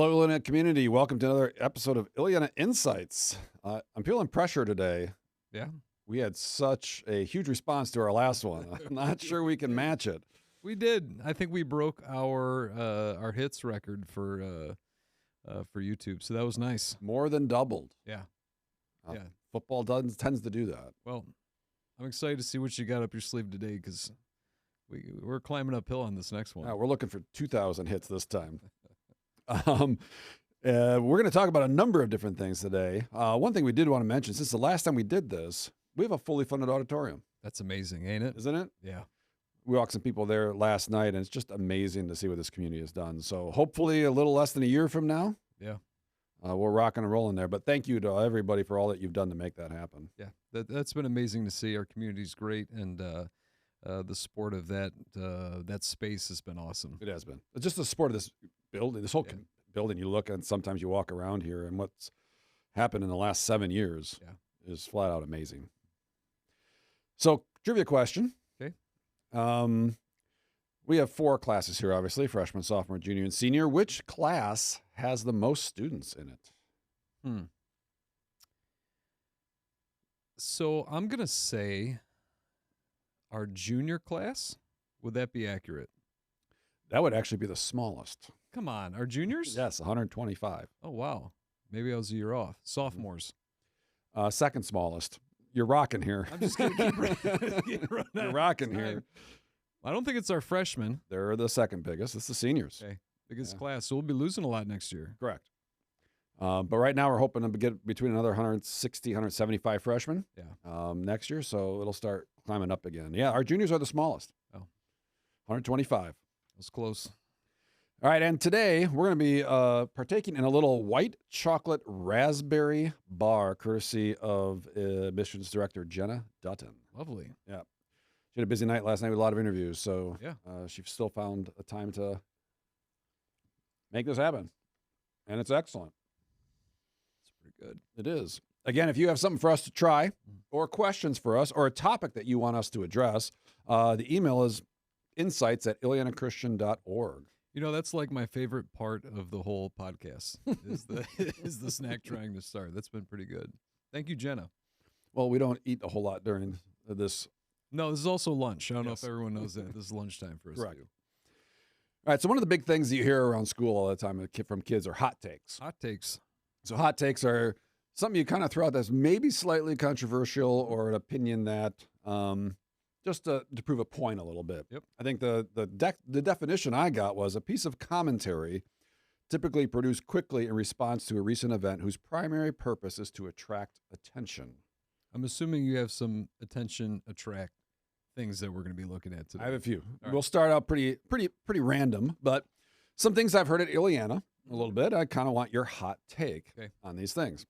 Hello, Illiana community. Welcome to another episode of Illiana Insights. I'm feeling pressure today. Yeah, We had such a huge response to our last one. I'm not sure we can match it. we did. I think we broke our hits record for YouTube, so that was nice. More than doubled. Yeah, Uh, yeah. Football tends to do that. Well, I'm excited to see what you got up your sleeve today because we're climbing uphill on this next one. We're looking for 2,000 hits this time. We're going to talk about a number of different things today. One thing we did want to mention, since the last time we did this, we have a fully funded auditorium, That's amazing, ain't it? isn't it? Yeah. We walked some people there last night, and it's just amazing to see what this community has done. So hopefully a little less than a year from now, Yeah. we're rocking and rolling there. But thank you to everybody for all that you've done to make that happen. Yeah, that's been amazing to see. Our community's great, and the support of that space has been awesome. It has been. It's just the support of this building, this whole building. You look and sometimes you walk around here, and what's happened in the last 7 years is flat out amazing. So, trivia question. Okay. We have 4 classes here, obviously, freshman, sophomore, junior, and senior. Which class has the most students in it? So I'm gonna say our junior class. Would that be accurate? That would actually be the smallest. Come on, our juniors? Yes, 125. Oh, wow. Maybe I was a year off. Sophomores. Second smallest. You're rocking here. I'm just going to keep You're rocking here. I don't think it's our freshmen. They're the second biggest. It's the seniors. Okay. Biggest class. So we'll be losing a lot next year. Correct. But right now we're hoping to get between another 160, 175 freshmen next year. So it'll start climbing up again. Yeah, our juniors are the smallest. Oh. 125. That's close. All right, and today we're going to be partaking in a little white chocolate raspberry bar, courtesy of admissions director Jenna Dutton. Lovely. Yeah. She had a busy night last night with a lot of interviews, so Yeah. she still found a time to make this happen. And it's excellent. It's pretty good. It is. Again, if you have something for us to try or questions for us or a topic that you want us to address, the email is insights@illianachristian.org. You know, that's like my favorite part of the whole podcast is the snack trying to start. That's been pretty good. Thank you, Jenna. Well, we don't eat a whole lot during this. No, this is also lunch. I don't know Yes. if everyone knows that. This is lunchtime for us. Correct. Too. All right, so one of the big things that you hear around school all the time from kids are hot takes. Hot takes. So hot takes are something you kind of throw out that's maybe slightly controversial or an opinion that just to prove a point a little bit. Yep. I think the definition I got was a piece of commentary typically produced quickly in response to a recent event whose primary purpose is to attract attention. I'm assuming you have some attention attract things that we're going to be looking at today. I have a few. All We'll start out pretty random, but some things I've heard at Illiana a little bit. I kind of want your hot take on these things.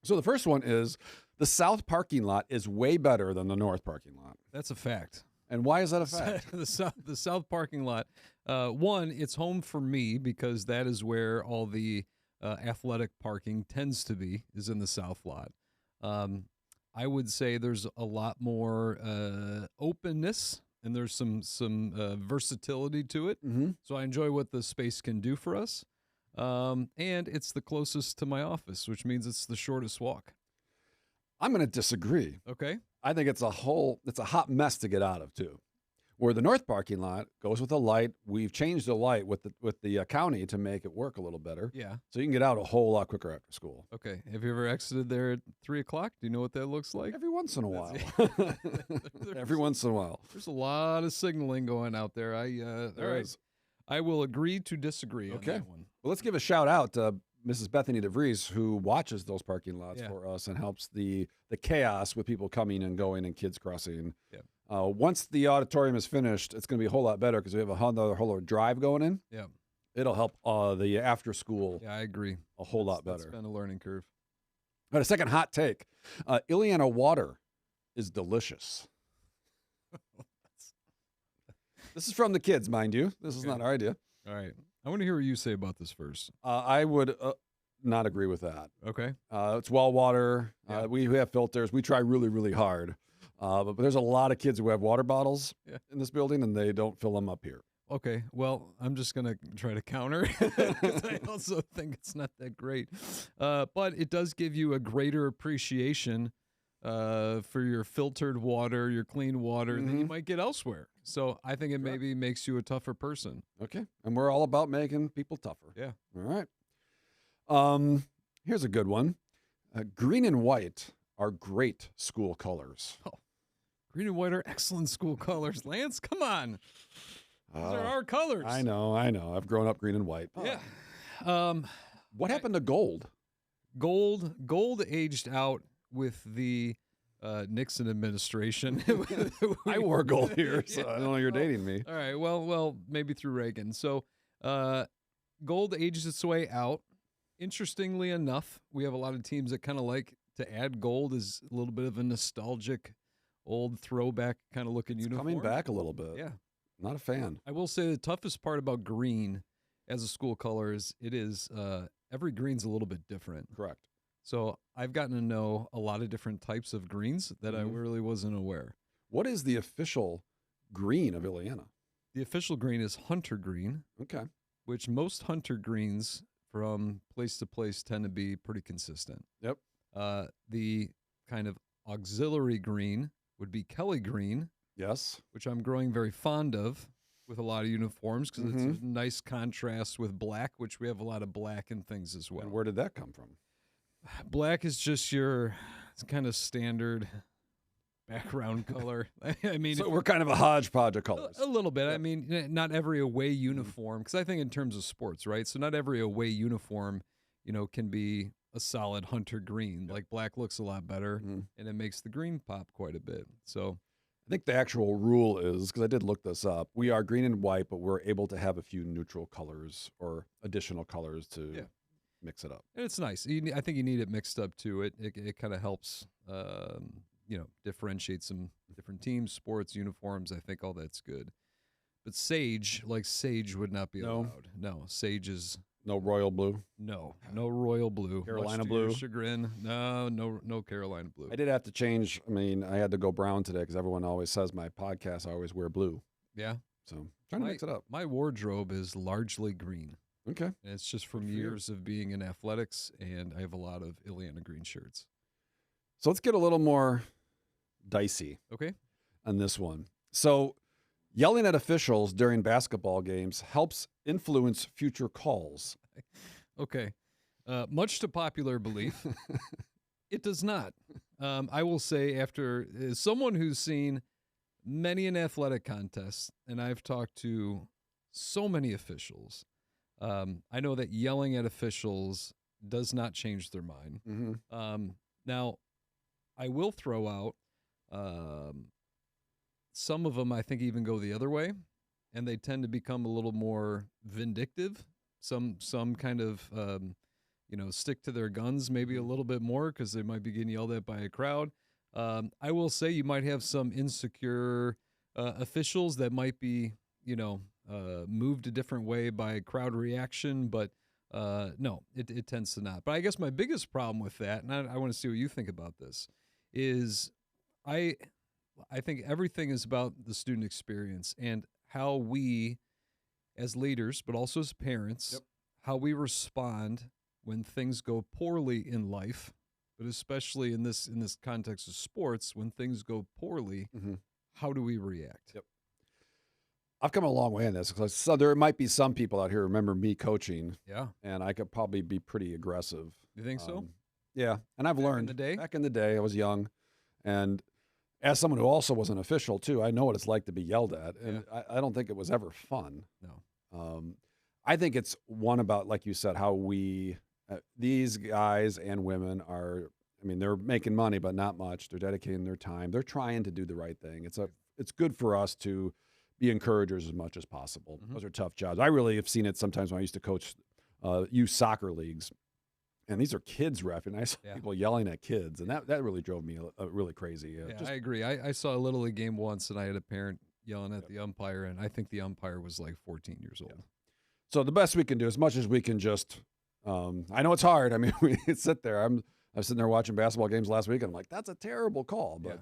So the first one is the south parking lot is way better than the north parking lot. That's a fact. And why is that a fact? The south parking lot. One, it's home for me because that is where all the athletic parking tends to be, is in the south lot. I would say there's a lot more openness and there's some versatility to it. Mm-hmm. So I enjoy what the space can do for us. And it's the closest to my office, which means it's the shortest walk. I'm going to disagree. Okay. I think it's a hot mess to get out of too. Where the north parking lot goes with a light, we've changed the light with the county to make it work a little better. Yeah. So you can get out a whole lot quicker after school. Okay. Have you ever exited there at 3:00? Do you know what that looks like? Every once in a while. Every once in a while. There's a lot of signaling going out there. There is. I will agree to disagree on Okay. that one. Well, let's give a shout out to Mrs. Bethany DeVries, who watches those parking lots Yeah. for us and helps the chaos with people coming and going and kids crossing. Yeah. Once the auditorium is finished, it's going to be a whole lot better because we have another whole drive going in. Yeah. It'll help the after school Yeah, I agree. a whole lot That's better. been a learning curve. All right, a second hot take. Illiana water is delicious. This is from the kids, mind you. This is not our idea. All right. I want to hear what you say about this first. I would not agree with that. Okay. It's well water. Yeah. We have filters. We try really, really hard. But there's a lot of kids who have water bottles in this building, and they don't fill them up here. Okay. Well, I'm just going to try to counter 'cause I also think it's not that great. But it does give you a greater appreciation for your filtered water, your clean water than you might get elsewhere. So I think it maybe makes you a tougher person. Okay. And we're all about making people tougher. Yeah. All right. Here's a good one. Green and white are great school colors. Oh, green and white are excellent school colors. Lance, come on. Those are our colors. I know. I've grown up green and white. Yeah. What happened to gold? Gold aged out with the Nixon administration. I wore gold here, so I don't know you're dating me. All right. Well, maybe through Reagan. So gold ages its way out. Interestingly enough, we have a lot of teams that kind of like to add gold as a little bit of a nostalgic, old throwback kind of looking uniform. Coming back a little bit. Yeah. Not a fan. I will say the toughest part about green as a school color is every green's a little bit different. Correct. So I've gotten to know a lot of different types of greens that I really wasn't aware. What is the official green of Illiana? The official green is hunter green. Okay. Which most hunter greens from place to place tend to be pretty consistent. Yep. The kind of auxiliary green would be Kelly green. Yes. Which I'm growing very fond of with a lot of uniforms because it's a nice contrast with black, which we have a lot of black in things as well. And where did that come from? Black is just your kind of standard background color. I mean, so we're kind of a hodgepodge of colors. A little bit. I mean, not every away uniform, because I think in terms of sports, right? So not every away uniform, can be a solid hunter green. Like black looks a lot better, and it makes the green pop quite a bit. So I think the actual rule is, because I did look this up, we are green and white, but we're able to have a few neutral colors or additional colors to mix it up. And it's nice. I think you need it mixed up too. It kind of helps, differentiate some different teams, sports, uniforms. I think all that's good. But sage would not be allowed. No, sage is no royal blue. No royal blue. Carolina Much to blue. your chagrin. No Carolina blue. I did have to change. I mean, I had to go brown today because everyone always says my podcast I always wear blue. Yeah. So trying to mix it up. My wardrobe is largely green. Okay. And it's just from years of being in athletics, and I have a lot of Illiana green shirts. So let's get a little more dicey. Okay. On this one. So yelling at officials during basketball games helps influence future calls. Okay. Much to popular belief, it does not. I will say, after as someone who's seen many an athletic contest, and I've talked to so many officials, I know that yelling at officials does not change their mind. Now, I will throw out some of them, I think, even go the other way, and they tend to become a little more vindictive. Some kind of, stick to their guns maybe a little bit more because they might be getting yelled at by a crowd. I will say you might have some insecure officials that might be, moved a different way by crowd reaction, but no, it tends to not. But I guess my biggest problem with that, and I want to see what you think about this, is I think everything is about the student experience and how we, as leaders, but also as parents, how we respond when things go poorly in life, but especially in this context of sports, when things go poorly, how do we react? I've come a long way in this. So there might be some people out here who remember me coaching. Yeah. And I could probably be pretty aggressive. You think so? Yeah. And I've learned. Back in the day, I was young. And as someone who also was an official, too, I know what it's like to be yelled at. And I don't think it was ever fun. No. I think it's one about, like you said, how we, these guys and women are, they're making money, but not much. They're dedicating their time. They're trying to do the right thing. It's good for us to be encouragers as much as possible. Those are tough jobs. I really have seen it sometimes when I used to coach youth soccer leagues. And these are kids reffing. I saw people yelling at kids, and that really drove me really crazy. I agree. I saw a Little League game once, and I had a parent yelling at the umpire, and I think the umpire was like 14 years old. So the best we can do, as much as we can just I know it's hard. We sit there. I was sitting there watching basketball games last week, and I'm like, that's a terrible call. But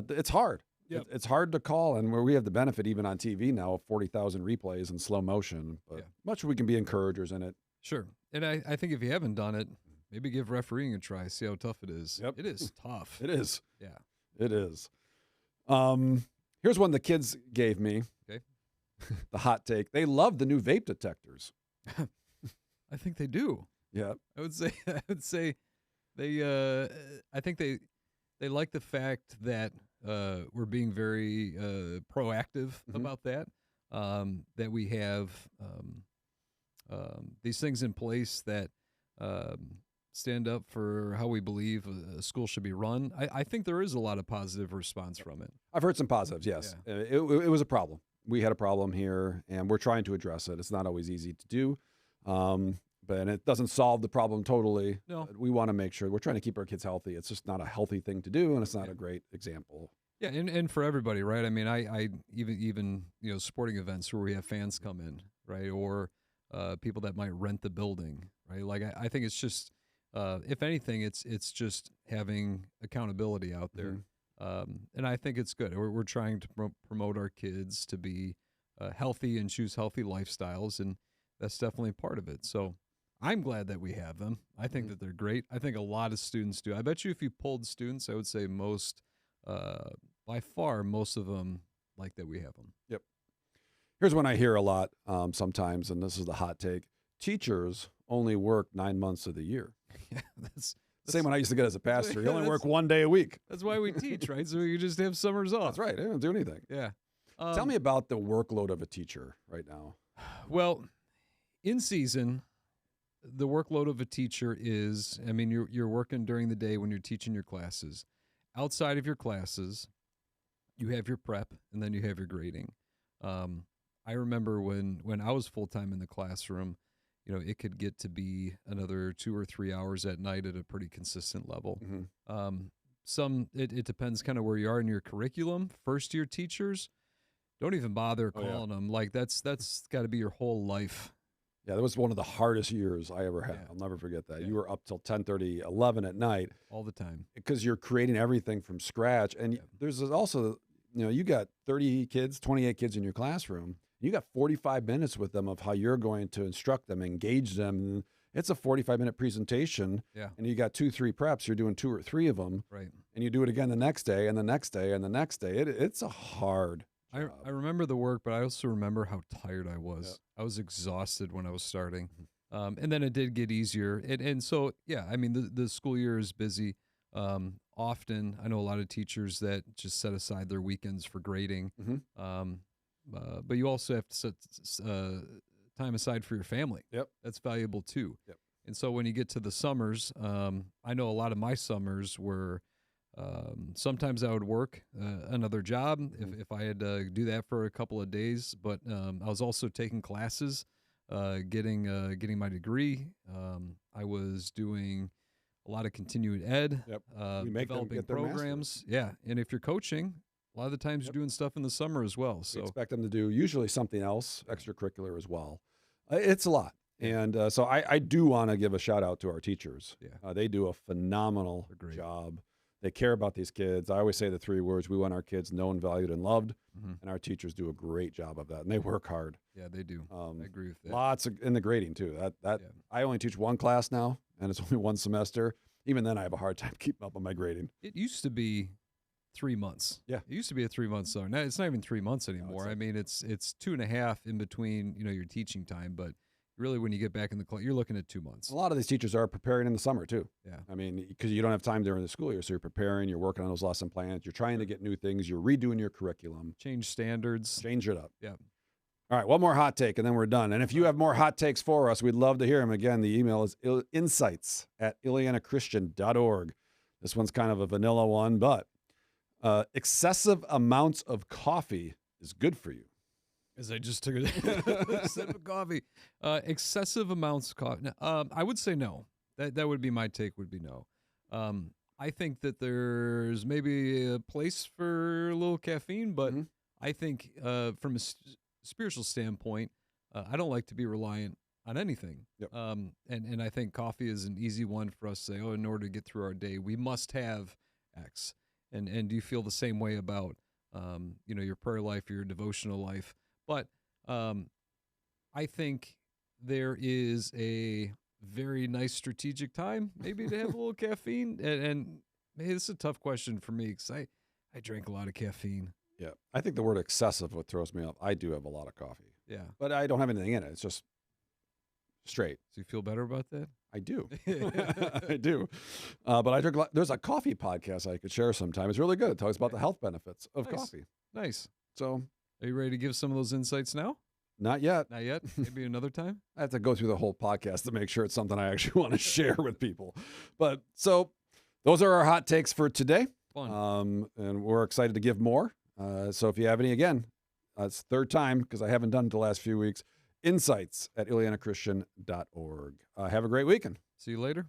it's hard. Yep. It's hard to call, and where we have the benefit even on TV now of 40,000 replays in slow motion. But Yeah. much we can be encouragers in it. Sure. And I think if you haven't done it, maybe give refereeing a try, see how tough it is. Yep. It is tough. It is. Yeah. It is. Here's one the kids gave me. Okay. The hot take. They love the new vape detectors. I think they do. Yeah. I would say they I think they like the fact that we're being very proactive about that. That we have these things in place that stand up for how we believe a school should be run. I think there is a lot of positive response from it. I've heard some positives, yes. It was a problem. We had a problem here, and we're trying to address it. It's not always easy to do, but it doesn't solve the problem totally. No. We want to make sure we're trying to keep our kids healthy. It's just not a healthy thing to do, and it's not a great example. Yeah, and for everybody, right? I mean, I even sporting events where we have fans come in, right, or people that might rent the building, right? Like I think it's just, if anything, it's just having accountability out there, and I think it's good. We're trying to promote our kids to be healthy and choose healthy lifestyles, and that's definitely part of it. So I'm glad that we have them. I think that they're great. I think a lot of students do. I bet you if you polled students, I would say most. By far, most of them like that we have them. Yep. Here's one I hear a lot sometimes, and this is the hot take. Teachers only work 9 months of the year. Yeah, that's same one I used to get as a pastor. You only work 1 day a week. That's why we teach, right? So you just have summers off. That's right. They don't do anything. Yeah. Tell me about the workload of a teacher right now. Well, in season, the workload of a teacher is, I mean, you're working during the day when you're teaching your classes. Outside of your classes, you have your prep, and then you have your grading. I remember when I was full-time in the classroom, it could get to be another 2 or 3 hours at night at a pretty consistent level. It depends kind of where you are in your curriculum. First-year teachers, don't even bother calling them. Like, that's got to be your whole life. Yeah, that was one of the hardest years I ever had. Yeah. I'll never forget that. Yeah. You were up till 10:30, 11 at night. All the time. Because you're creating everything from scratch. And there's also, you got 30 kids, 28 kids in your classroom. You got 45 minutes with them of how you're going to instruct them, engage them. It's a 45-minute presentation. Yeah. And you got 2-3 preps. You're doing 2 or 3 of them. Right. And you do it again the next day and the next day and the next day. It's a hard job. I remember the work, but I also remember how tired I was. I was exhausted when I was starting. And then it did get easier. And so, yeah, I mean, the school year is busy. Often, I know a lot of teachers that just set aside their weekends for grading. But you also have to set time aside for your family. Yep. That's valuable too. Yep. And so when you get to the summers, I know a lot of my summers were sometimes I would work another job if I had to do that for a couple of days. But I was also taking classes, getting my degree. I was doing a lot of continuing ed, We make them developing get their programs. Yeah, and if you're coaching, a lot of the times you're doing stuff in the summer as well. So We expect them to do usually something else, extracurricular as well. It's a lot. And so I do want to give a shout out to our teachers. Yeah. They do a phenomenal job. They care about these kids. I always say the 3 words: we want our kids known, valued, and loved. And our teachers do a great job of that, and they work hard. Yeah, they do. I agree with that. Lots in the grading too. I only teach 1 class now, and it's only 1 semester. Even then, I have a hard time keeping up on my grading. It used to be 3 months. Yeah, it used to be a 3-month summer. Now it's not even 3 months anymore. No, I mean, it's 2.5 in between your teaching time, but really when you get back in the class, you're looking at 2 months. A lot of these teachers are preparing in the summer too. Yeah, I mean, because you don't have time during the school year, so you're preparing, you're working on those lesson plans, you're trying to get new things, you're redoing your curriculum, change standards, change it up. Yeah. All right, one more hot take, and then we're done. And if you have more hot takes for us, we'd love to hear them. Again, the email is insights@illianachristian.org. This one's kind of a vanilla one, but excessive amounts of coffee is good for you. As I just took a sip of coffee. Excessive amounts of coffee. I would say no. That would be my take, would be no. I think that there's maybe a place for a little caffeine, but I think from a spiritual standpoint, I don't like to be reliant on anything. Yep. And I think coffee is an easy one for us to say, in order to get through our day, we must have X. And do you feel the same way about your prayer life, your devotional life. But I think there is a very nice strategic time maybe to have a little caffeine. And hey, this is a tough question for me because I drank a lot of caffeine. Yeah. I think the word excessive what throws me off. I do have a lot of coffee. Yeah. But I don't have anything in it. It's just straight. So you feel better about that? I do. I do. But I drink there's a coffee podcast I could share sometime. It's really good. It talks about the health benefits of coffee. Nice. So are you ready to give some of those insights now? Not yet. Not yet? Maybe another time? I have to go through the whole podcast to make sure it's something I actually want to share with people. But so those are our hot takes for today. Fun. And we're excited to give more. So if you have any, again, it's third time because I haven't done it the last few weeks, insights at illianachristian.org. Have a great weekend. See you later.